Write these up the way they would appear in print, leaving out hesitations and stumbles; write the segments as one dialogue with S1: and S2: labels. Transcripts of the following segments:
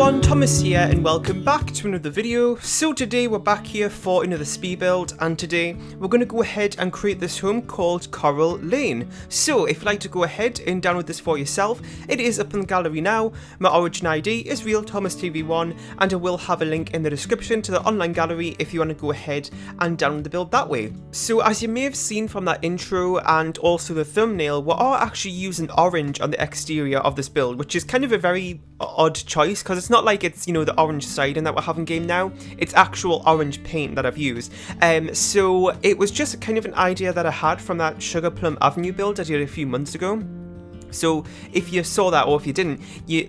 S1: everyone, Thomas here and welcome back to another video. So today we're back here for another speed build, and today we're going to go ahead and create this home called Coral Lane. So if you'd like to go ahead and download this for yourself, it is up in the gallery now. My origin ID is RealThomasTV1 and I will have a link in the description to the online gallery if you want to go ahead and download the build that way. So as you may have seen from that intro and also the thumbnail, we are actually using orange on the exterior of this build, which is kind of a very odd choice because it's not like it's, you know, the orange siding that we're having game now. It's actual orange paint that I've used. So it was just kind of an idea that I had from that Sugar Plum Avenue build I did a few months ago. So if you saw that, or if you didn't,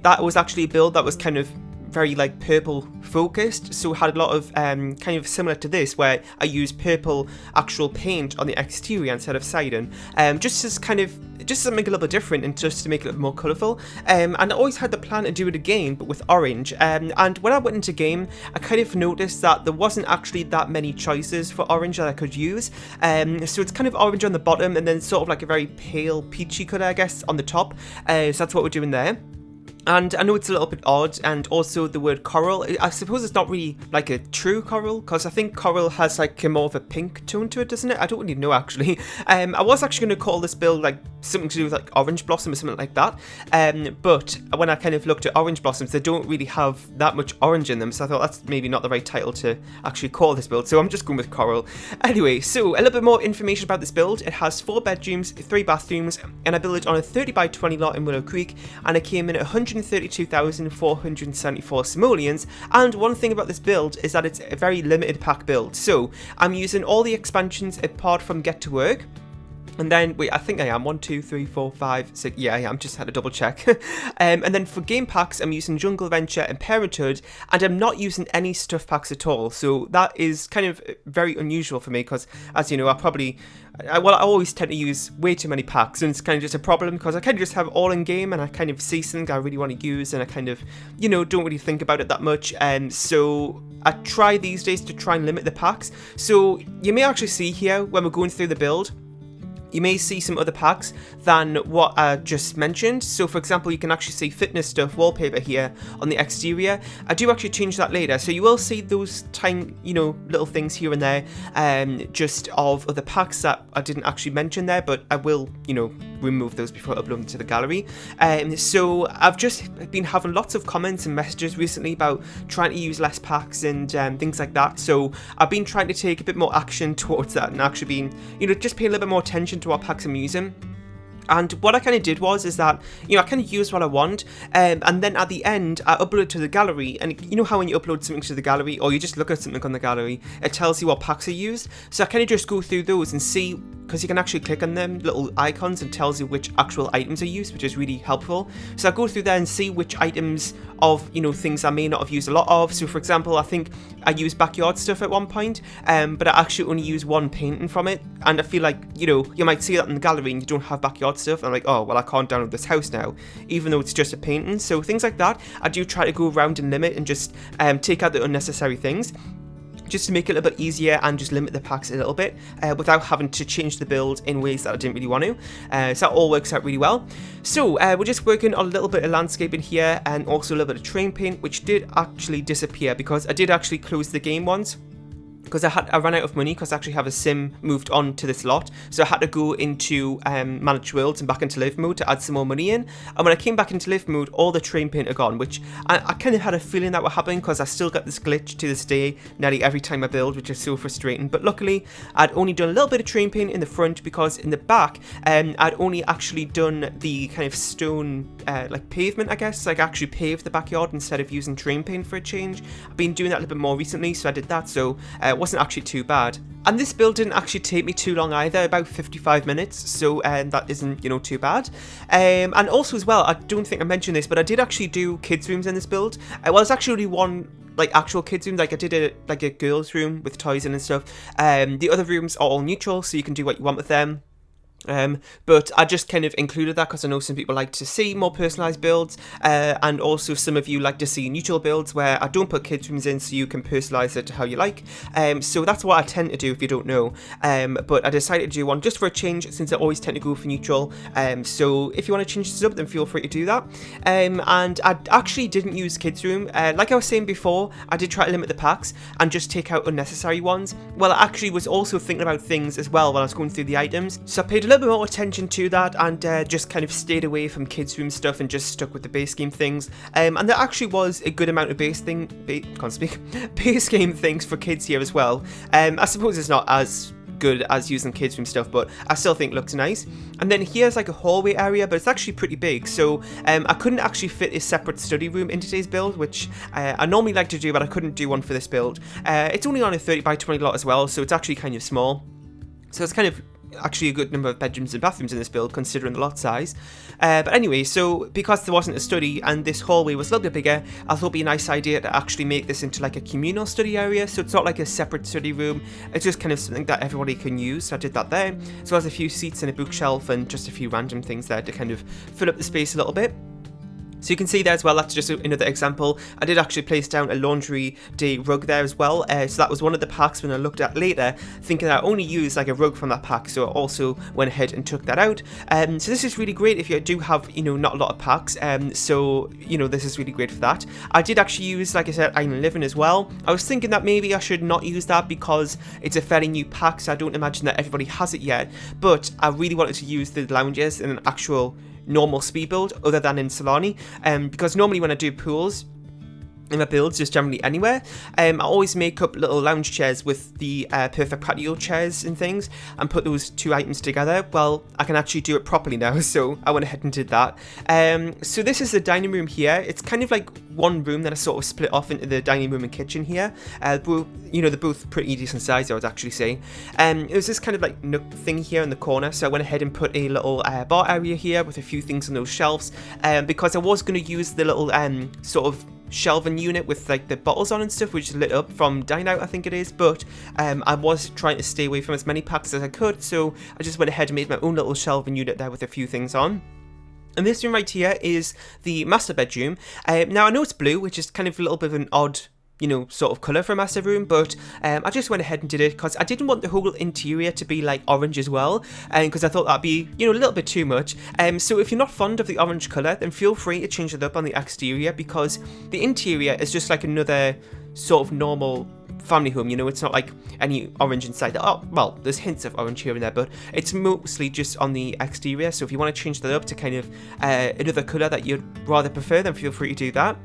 S1: that was actually a build that was kind of very like purple focused, so it had a lot of kind of similar to this, where I used purple actual paint on the exterior instead of siding, just something a little bit different and just to make it a little more colourful. And I always had the plan to do it again, but with orange. And when I went into game, I kind of noticed that there wasn't actually that many choices for orange that I could use. So it's kind of orange on the bottom and then sort of like a very pale peachy colour, I guess, on the top. So that's what we're doing there. And I know it's a little bit odd, and also the word coral, I suppose it's not really like a true coral, because I think coral has like a more of a pink tone to it, doesn't it? I don't really know actually. I was actually going to call this build like something to do with like orange blossom or something like that, but when I kind of looked at orange blossoms, they don't really have that much orange in them, so I thought that's maybe not the right title to actually call this build, so I'm just going with coral. Anyway, so a little bit more information about this build. It has 4 bedrooms, 3 bathrooms, and I built it on a 30 by 20 lot in Willow Creek, and it came in at 132,474 simoleons. And one thing about this build is that it's a very limited pack build, so I'm using all the expansions apart from Get to Work. And then, wait, I think I am 1, 2, 3, 4, 5, 6, yeah, I am, just had to double check. And then for game packs, I'm using Jungle Venture and Parenthood, and I'm not using any stuff packs at all. So that is kind of very unusual for me, because as you know, I always tend to use way too many packs, and it's kind of just a problem, because I kind of just have all in game, and I kind of see something I really want to use, and I kind of, you know, don't really think about it that much. And so I try these days to try and limit the packs. So you may actually see here, when we're going through the build, you may see some other packs than what I just mentioned. So for example, you can actually see fitness stuff wallpaper here on the exterior. I do actually change that later, so you will see those tiny, you know, little things here and there, just of other packs that I didn't actually mention there, but I will, you know, remove those before I upload them to the gallery. So I've just been having lots of comments and messages recently about trying to use less packs and things like that. So I've been trying to take a bit more action towards that, and actually been, you know, just paying a little bit more attention to what packs I'm using. And what I kind of did is that, you know, I kind of use what I want, and then at the end, I upload it to the gallery. And you know how when you upload something to the gallery, or you just look at something on the gallery, it tells you what packs are used. So I kind of just go through those and see, because you can actually click on them little icons and tells you which actual items are used, which is really helpful. So I go through there and see which items of, you know, things I may not have used a lot of. So for example, I think I used backyard stuff at one point, but I actually only used 1 painting from it. And I feel like, you know, you might see that in the gallery and you don't have backyard stuff, and I'm like, oh well, I can't download this house now, even though it's just a painting. So things like that, I do try to go around and limit and just take out the unnecessary things, just to make it a little bit easier and just limit the packs a little bit without having to change the build in ways that I didn't really want to. So that all works out really well. So we're just working on a little bit of landscaping here, and also a little bit of train paint, which did actually disappear because I did actually close the game once, because I ran out of money, because I actually have a sim moved on to this lot, so I had to go into Managed Worlds and back into live mode to add some more money in. And when I came back into live mode, all the train paint are gone, which I kind of had a feeling that would happen, because I still get this glitch to this day nearly every time I build, which is so frustrating. But luckily, I'd only done a little bit of train paint in the front, because in the back, I'd only actually done the kind of stone like pavement, I guess. Like I actually paved the backyard instead of using train paint for a change. I've been doing that a little bit more recently, so I did that. So it wasn't actually too bad. And this build didn't actually take me too long either, about 55 minutes, so that isn't, you know, too bad. And also as well, I don't think I mentioned this, but I did actually do kids rooms in this build. Well, it's actually only one like actual kids room. Like I did a girls room with toys in and stuff. The other rooms are all neutral, so you can do what you want with them. But I just kind of included that because I know some people like to see more personalised builds, and also some of you like to see neutral builds where I don't put kids rooms in so you can personalise it to how you like. So that's what I tend to do if you don't know. But I decided to do one just for a change since I always tend to go for neutral. So if you want to change this up, then feel free to do that. And I actually didn't use kids room. Like I was saying before, I did try to limit the packs and just take out unnecessary ones. Well, I actually was also thinking about things as well when I was going through the items. So I paid a little bit more attention to that and just kind of stayed away from kids room stuff and just stuck with the base game things. And there actually was a good amount of base game things for kids here as well. I suppose it's not as good as using kids room stuff, but I still think it looks nice. And then here's like a hallway area, but it's actually pretty big, so I couldn't actually fit a separate study room in today's build, which I normally like to do, but I couldn't do one for this build. It's only on a 30 by 20 lot as well, so it's actually kind of small. So it's kind of actually a good number of bedrooms and bathrooms in this build considering the lot size. But anyway, so because there wasn't a study and this hallway was a little bit bigger, I thought it'd be a nice idea to actually make this into like a communal study area, so it's not like a separate study room, it's just kind of something that everybody can use. So I did that there, as well as a few seats and a bookshelf and just a few random things there to kind of fill up the space a little bit. So you can see there as well, that's just another example. I did actually place down a laundry day rug there as well. So that was one of the packs when I looked at later, thinking I only used like a rug from that pack. So I also went ahead and took that out. So this is really great if you do have, not a lot of packs. So, this is really great for that. I did actually use, like I said, Island Living as well. I was thinking that maybe I should not use that because it's a fairly new pack. So I don't imagine that everybody has it yet. But I really wanted to use the lounges in an actual normal speed build other than in Solani, because normally when I do pools in my builds, just generally anywhere, I always make up little lounge chairs with the perfect patio chairs and things and put those two items together. Well, I can actually do it properly now, so I went ahead and did that. So this is the dining room here. It's kind of like one room that I sort of split off into the dining room and kitchen here. They're both pretty decent size, I would actually say. It was this kind of like nook thing here in the corner, so I went ahead and put a little bar area here with a few things on those shelves, because I was going to use the little sort of shelving unit with like the bottles on and stuff, which is lit up from Dine Out, I think it is, but I was trying to stay away from as many packs as I could, so I just went ahead and made my own little shelving unit there with a few things on. And this room right here is the master bedroom. Now I know it's blue, which is kind of a little bit of an odd sort of colour for a master room, but I just went ahead and did it because I didn't want the whole interior to be like orange as well, and because I thought that'd be a little bit too much. So if you're not fond of the orange colour, then feel free to change it up on the exterior, because the interior is just like another sort of normal family home. It's not like any orange inside. Oh, well, there's hints of orange here and there, but it's mostly just on the exterior. So if you want to change that up to kind of another colour that you'd rather prefer, then feel free to do that.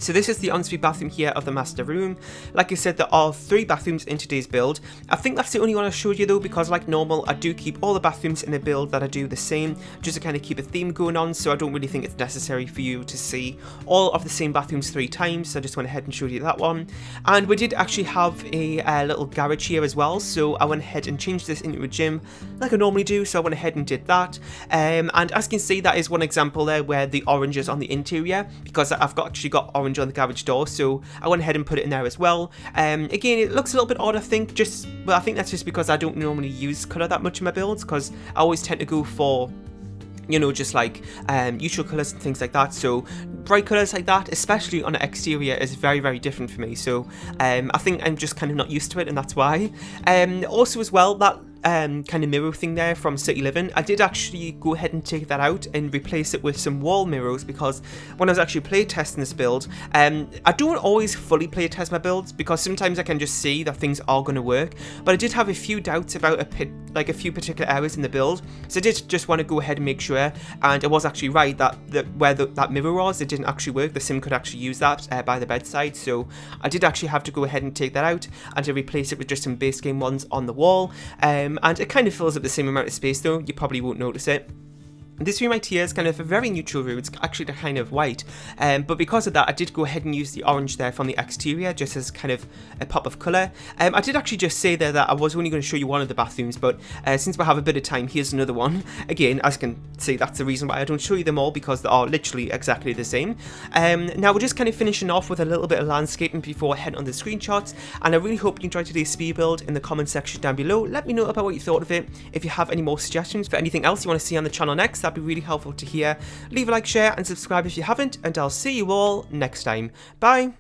S1: So this is the ensuite bathroom here of the master room. Like I said, there are 3 bathrooms in today's build. I think that's the only one I showed you though, because like normal, I do keep all the bathrooms in the build that I do the same, just to kind of keep a theme going on, so I don't really think it's necessary for you to see all of the same bathrooms 3 times, so I just went ahead and showed you that one. And we did actually have a little garage here as well, so I went ahead and changed this into a gym like I normally do, so I went ahead and did that. And as you can see, that is one example there where the orange is on the interior, because I've actually got orange on the garage door, so I went ahead and put it in there as well. Again, it looks a little bit odd, I think, but I think that's just because I don't normally use colour that much in my builds, because I always tend to go for just like neutral colours and things like that. So bright colours like that, especially on an exterior, is very, very different for me. So I think I'm just kind of not used to it, and that's why. Also as well, that kind of mirror thing there from City Living, I did actually go ahead and take that out and replace it with some wall mirrors, because when I was actually playtesting this build, I don't always fully playtest my builds, because sometimes I can just see that things are going to work, but I did have a few doubts about a few particular areas in the build, so I did just want to go ahead and make sure, and I was actually right that where that mirror was, it didn't actually work. The sim could actually use that by the bedside, so I did actually have to go ahead and take that out and to replace it with just some base game ones on the wall. And it kind of fills up the same amount of space though, you probably won't notice it. This room right here is kind of a very neutral room. It's actually kind of white, but because of that, I did go ahead and use the orange there from the exterior just as kind of a pop of colour. I did actually just say there that I was only going to show you one of the bathrooms, but since we have a bit of time, here's another one. Again, as you can see, that's the reason why I don't show you them all, because they are literally exactly the same. Now we're just kind of finishing off with a little bit of landscaping before I head on the screenshots, and I really hope you enjoyed today's speed build. In the comment section down below, let me know about what you thought of it. If you have any more suggestions for anything else you want to see on the channel next, that'd be really helpful to hear. Leave a like, share and subscribe if you haven't, and I'll see you all next time. Bye!